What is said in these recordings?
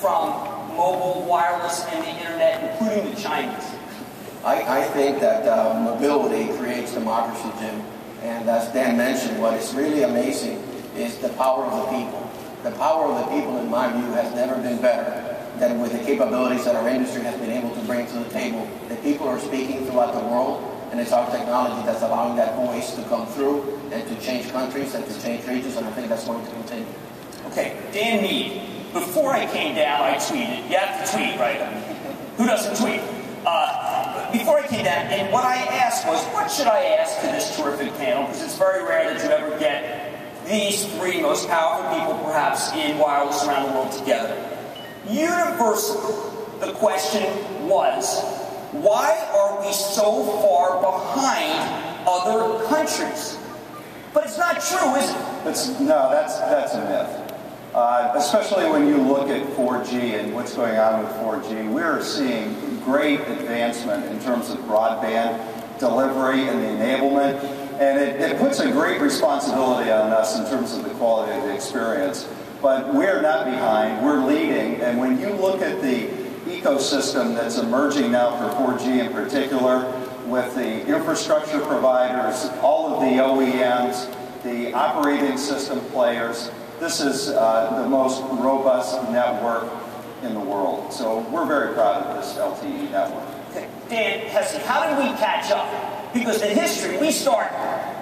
from mobile, wireless, and the internet, including the Chinese? I think that mobility creates democracy, Jim. And as Dan mentioned, what is really amazing is the power of the people. The power of the people, in my view, has never been better than with the capabilities that our industry has been able to bring to the table. The people are speaking throughout the world, and it's our technology that's allowing that voice to come through and to change countries and to change regions, and I think that's going to continue. Okay, Dan Mead, before I came down, I tweeted. You have to tweet, right? Who doesn't tweet? Before I came down, and what I asked was, what should I ask to this terrific panel? Because it's very rare that you ever get these three most powerful people, perhaps, in wireless around the world together. Universally, the question was, why are we so far behind other countries? But it's not true, is it? No, that's a myth. Especially when you look at 4G and what's going on with 4G, we're seeing great advancement in terms of broadband delivery and the enablement, and it puts a great responsibility on us in terms of the quality of the experience. But we're not behind, we're leading, and when you look at the ecosystem that's emerging now for 4G in particular, with the infrastructure providers, all of the OEMs, the operating system players, this is the most robust network in the world. So we're very proud of this LTE network. Okay. Dan Hesse, how did we catch up? Because in history, we started,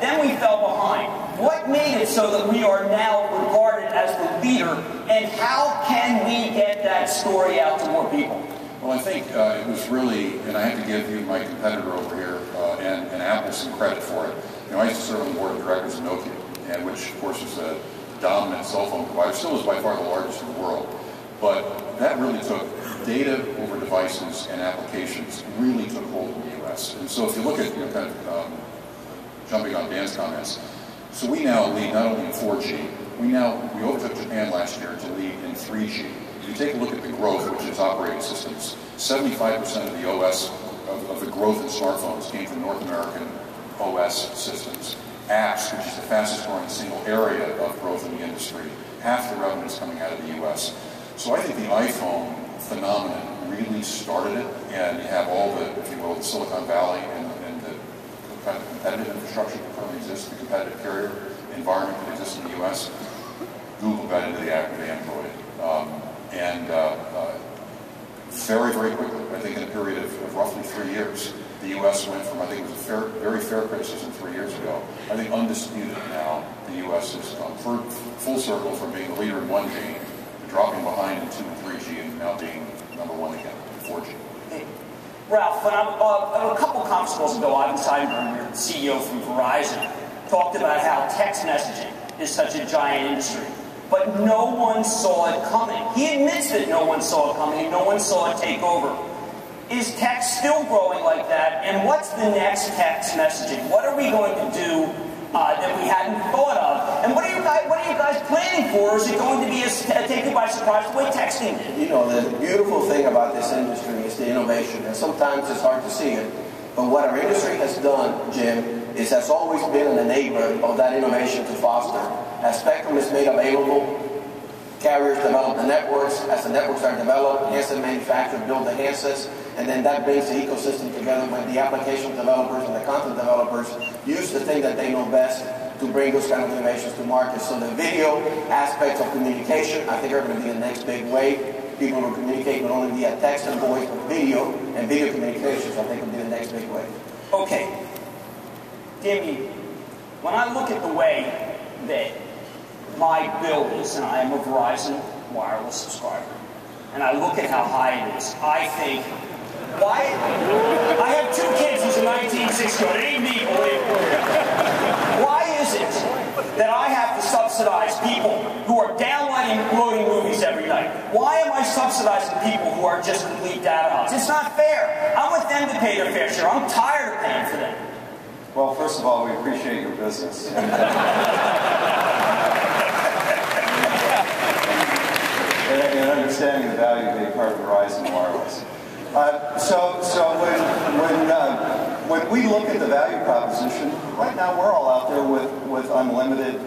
then we fell behind. What made it so that we are now regarded as the leader, and how can we get that story out to more people? Well, I think it was really, and I have to give you my competitor over here and Apple some credit for it. You know, I used to serve on the board of directors of Nokia, and which, of course, is a dominant cell phone provider, still is by far the largest in the world. But that really took data over devices and applications really took hold in the U.S. And so if you look at, kind of jumping on Dan's comments, so we now lead not only in 4G, we overtook Japan last year to lead in 3G. If you take a look at the growth, which is operating systems, 75% of the OS, of the growth in smartphones came from North American OS systems. Apps, which is the fastest growing single area of growth in the industry, half the revenue is coming out of the US. So I think the iPhone phenomenon really started it, and you have all the, if you will, the Silicon Valley and the kind of competitive infrastructure that currently exists, the competitive carrier environment that exists in the US. Google got into the act with Android. Very, very quickly, I think in a period of roughly 3 years, the U.S. went from, I think it was a very fair criticism 3 years ago, I think undisputed now, the U.S. has come full circle from being the leader in 1G to dropping behind in 2 and 3G and now being number one again in 4G. Hey, Ralph, when a couple conference calls ago, Ivan Seidenberg, your CEO from Verizon, talked about how text messaging is such a giant industry. But no one saw it coming. He admits that no one saw it coming and no one saw it take over. Is text still growing like that? And what's the next text messaging? What are we going to do that we hadn't thought of? And what are you guys planning for? Or is it going to be take you by surprise the way texting did? You know, the beautiful thing about this industry is the innovation. And sometimes it's hard to see it. But what our industry has done, Jim, is has always been an enabler of that innovation to foster. As spectrum is made available, carriers develop the networks. As the networks are developed, handset manufacturers build the handsets, and then that brings the ecosystem together when the application developers and the content developers use the thing that they know best to bring those kind of innovations to market. So the video aspects of communication, I think, are going to be the next big wave. People will communicate not only via text and voice, but video, and video communications, I think, will be the next big wave. Okay. Dimmy, when I look at the way that my bill is, and I am a Verizon Wireless subscriber, and I look at how high it is, I think, why? I have 2 kids who's in 1960, it ain't me, believe me. Why is it that I have to subsidize people who are downloading movies every night? Why am I subsidizing people who are just complete data hogs? It's not fair. I want them to pay their fair share. I'm tired of paying for them. Well, first of all, we appreciate your business. And understanding the value of being part of Verizon Wireless. When we look at the value proposition, right now we're all out there with unlimited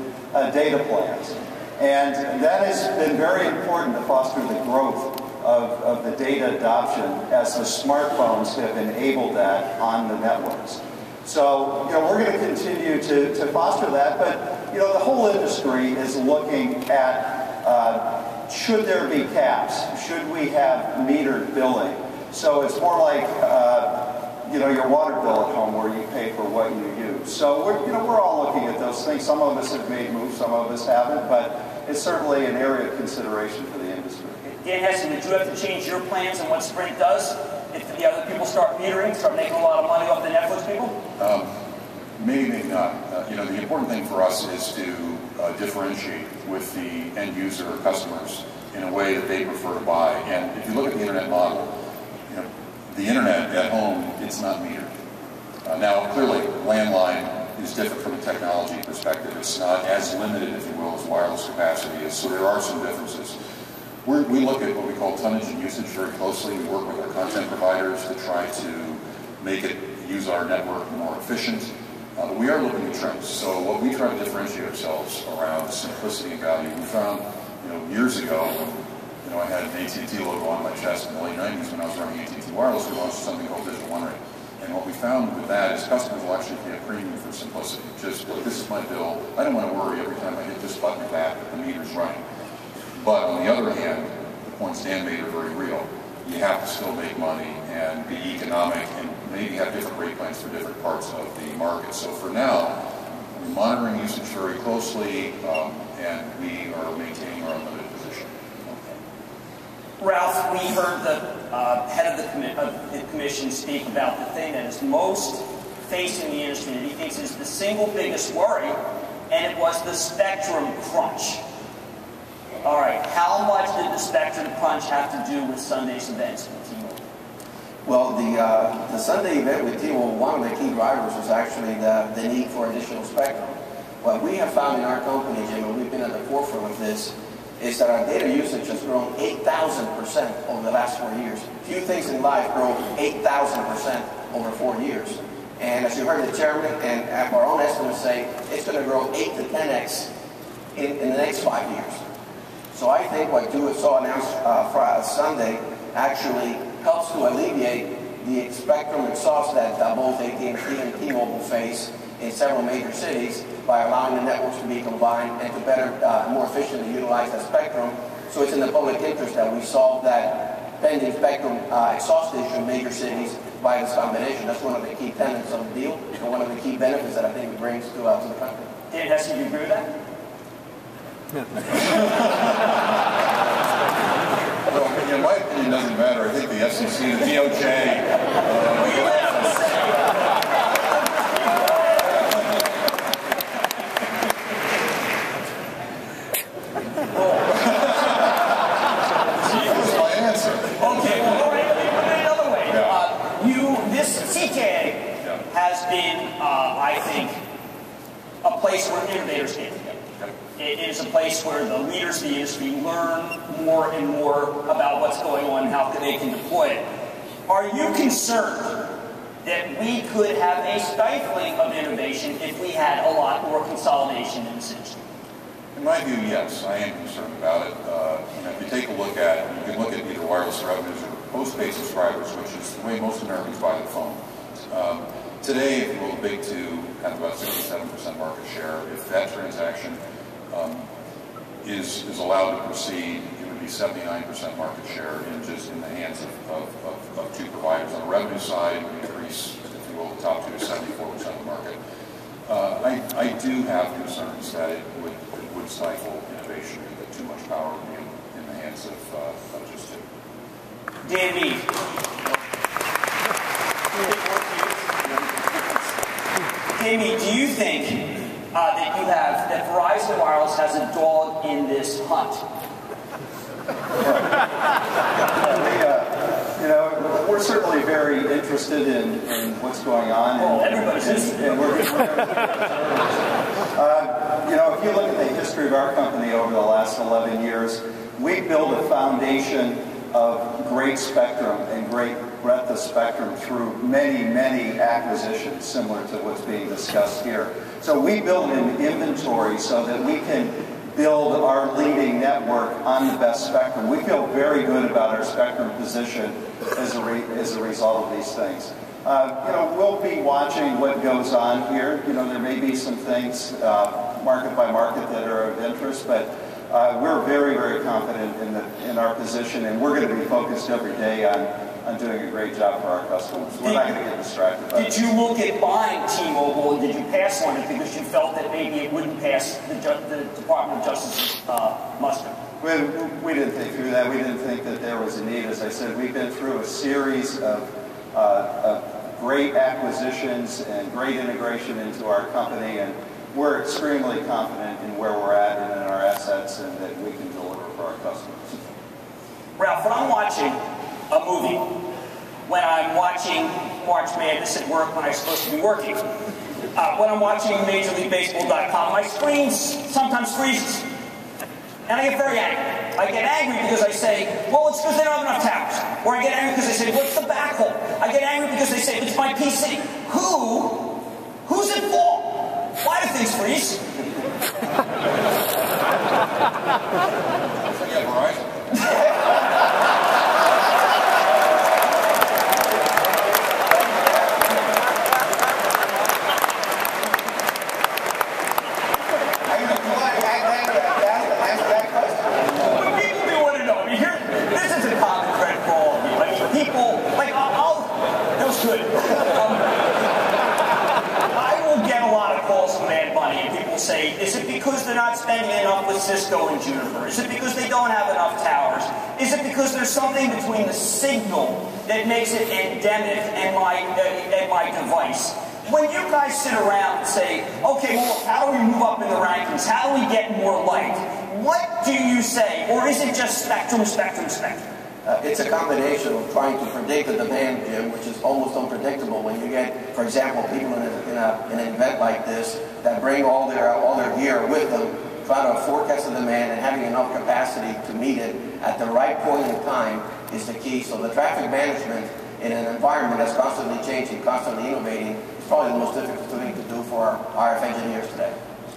data plans. And that has been very important to foster the growth of the data adoption as the smartphones have enabled that on the networks. So, we're going to continue to foster that, but, the whole industry is looking at should there be caps? Should we have metered billing? So it's more like, your water bill at home where you pay for what you use. So we're all looking at those things. Some of us have made moves, some of us haven't, but it's certainly an area of consideration for the industry. Dan Heston, did you have to change your plans on what Sprint does if the other people start metering, start making a lot of money off the Netflix people? Maybe, maybe not. The important thing for us is to differentiate with the end user or customers in a way that they prefer to buy. And if you look at the internet model, the internet at home, it's not metered. Now, clearly, landline is different from a technology perspective. It's not as limited, if you will, as wireless capacity is. So there are some differences. We look at what we call tonnage and usage very closely. We work with our content providers to try to make it use our network more efficient. But we are looking at trends. So what we try to differentiate ourselves around simplicity and value. We found, years ago, I had an AT&T logo on my chest in the late 90s when I was running AT&T Wireless. We launched something called Digital One Rate. And what we found with that is customers will actually pay a premium for simplicity. Just, look, this is my bill. I don't want to worry every time I hit this button or that the meter's running. But on the other hand, the points Dan made are very real. You have to still make money and be economic and maybe have different rate plans for different parts of the market. So for now, we're monitoring usage very closely, and we are maintaining our unlimited position. Ralph, we heard the head of the commission speak about the thing that is most facing the industry that he thinks is the single biggest worry, and it was the spectrum crunch. All right, how much did the spectrum crunch have to do with Sunday's events with T-Mobile? Well, the Sunday event with T-Mobile, one of the key drivers was actually the need for additional spectrum. What we have found in our company, Jim, and we've been at the forefront of this, is that our data usage has grown 8,000% over the last 4 years. Few things in life grow 8,000% over 4 years. And as you heard the chairman and our own estimates say, it's going to grow 8 to 10x in the next 5 years. So I think what you saw announced Sunday actually helps to alleviate the spectrum exhaust that both AT&T and T-Mobile face in several major cities by allowing the networks to be combined and to better, more efficiently utilize that spectrum. So it's in the public interest that we solve that pending spectrum exhaust issue in major cities by this combination. That's one of the key tenets of the deal and one of the key benefits that I think it brings to the country. Dan Heston, do you agree with that? Well, in my opinion, it doesn't matter. I think the FCC, the DOJ, has been, I think, a place where innovators get together. It is a place where the leaders of the industry learn more and more about what's going on and how they can deploy it. Are you concerned that we could have a stifling of innovation if we had a lot more consolidation in this industry? In my view, yes, I am concerned about it. If you take a look at, you can look at either wireless revenues or postpaid subscribers, which is the way most Americans buy the phone. Today, if you will, the big two have about 67% market share. If that transaction is allowed to proceed, it would be 79% market share in the hands of two providers. On the revenue side, it would increase, if you will, the top two to 74% of the market. I do have concerns that it would stifle innovation and that too much power would be in the hands of just two. Dan Mead. Jamie, do you think that Verizon Wireless has a dog in this hunt? We're certainly very interested in what's going on. Well, everybody's interested. If you look at the history of our company over the last 11 years, we built a foundation of great spectrum and great breadth of spectrum through many, many acquisitions, similar to what's being discussed here. So we build an inventory so that we can build our leading network on the best spectrum. We feel very good about our spectrum position as a result of these things. We'll be watching what goes on here. There may be some things market by market that are of interest, but we're very, very confident in our position, and we're going to be focused every day on doing a great job for our customers. We're not going to get distracted by Did you look at buying T-Mobile, and did you pass on it because you felt that maybe it wouldn't pass the Department of Justice's muster? We didn't think through that. We didn't think that there was a need. As I said, we've been through a series of great acquisitions and great integration into our company, and we're extremely confident in where we're at and in our assets, and that we can deliver for our customers. Ralph, when I'm watching a movie, when I'm watching March Madness at work when I'm supposed to be working, when I'm watching MajorLeagueBaseball.com, my screen sometimes freezes. And I get very angry. I get angry because I say, well, it's because they don't have enough towers. Or I get angry because they say, what's the backhaul? I get angry because they say, it's my PC. Who's at fault? Why do things freeze? Yeah, Verizon. Say, is it because they're not spending enough with Cisco and Juniper? Is it because they don't have enough towers? Is it because there's something between the signal that makes it endemic and my device? When you guys sit around and say, okay, well, how do we move up in the rankings? How do we get more light? What do you say? Or is it just spectrum? It's a combination of trying to predict the demand, Jim, which is almost unpredictable when you get, for example, people in an event like this that bring all their gear with them, trying to forecast the demand and having enough capacity to meet it at the right point in time is the key. So the traffic management in an environment that's constantly changing, constantly innovating, is probably the most difficult thing to do for our RF engineers today.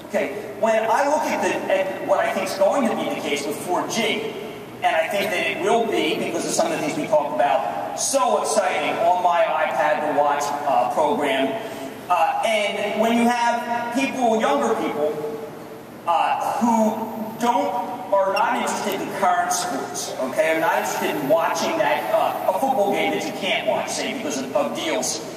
Okay, when I look at what I think is going to be the case with 4G, and I think that it will be, because of some of the things we talked about, so exciting on my iPad to watch program. And when you have people, younger people, who are not interested in current sports, okay, are not interested in watching a football game that you can't watch, say, because of deals.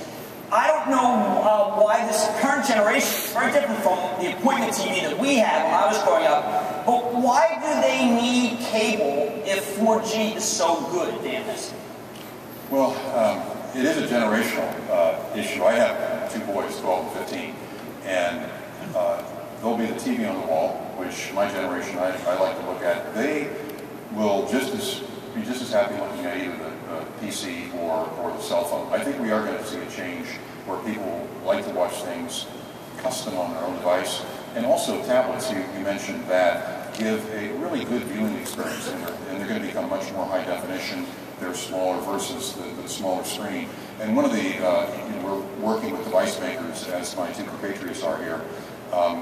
I don't know why this current generation is very different from the appointment TV that we had when I was growing up, but why do they need cable if 4G is so good, Dan? Well, it is a generational issue. I have two boys, 12 and 15, and there'll be the TV on the wall, which my generation I like to look at. They will be just as happy looking at either the PC or the cell phone. I think we are going to see a change where people like to watch things custom on their own device, and also tablets. You mentioned that give a really good viewing experience, and they're going to become much more high definition. They're smaller versus the smaller screen. And one of the we're working with device makers, as my two compatriots are here,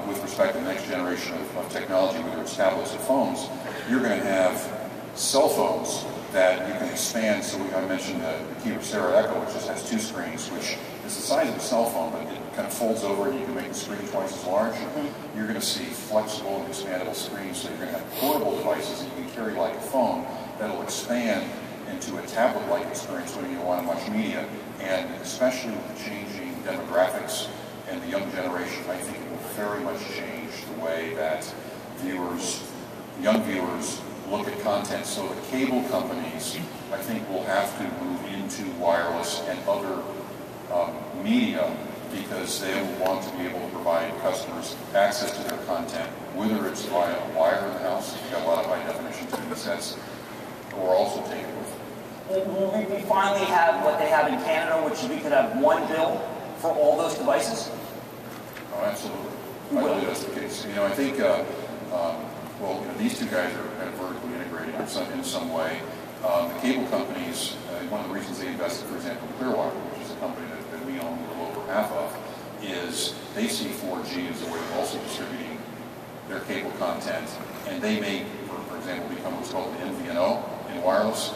with respect to the next generation of technology, whether it's tablets or phones. You're going to have cell phones that you can expand. So I mentioned the Kyocera Echo, which just has two screens, which is the size of a cell phone, but it kind of folds over and you can make the screen twice as large. You're going to see flexible and expandable screens, so you're going to have portable devices that you can carry like a phone that'll expand into a tablet-like experience when you want to watch media. And especially with the changing demographics and the young generation, I think it will very much change the way that young viewers, look at content. So the cable companies, I think, will have to move into wireless and other media, because they will want to be able to provide customers access to their content, whether it's via a wire in the house, you've got a lot of high definition TV sets, or also take it with. Will we finally have what they have in Canada, which we could have one bill for all those devices? Oh, absolutely. I believe that's the case. I think these two guys are kind of vertically integrated in some way. The cable companies, one of the reasons they invested, for example, in Clearwater, which is a company that we own a little over half of, is they see 4G as a way of also distributing their cable content, and they may, for example, become what's called an MVNO in wireless.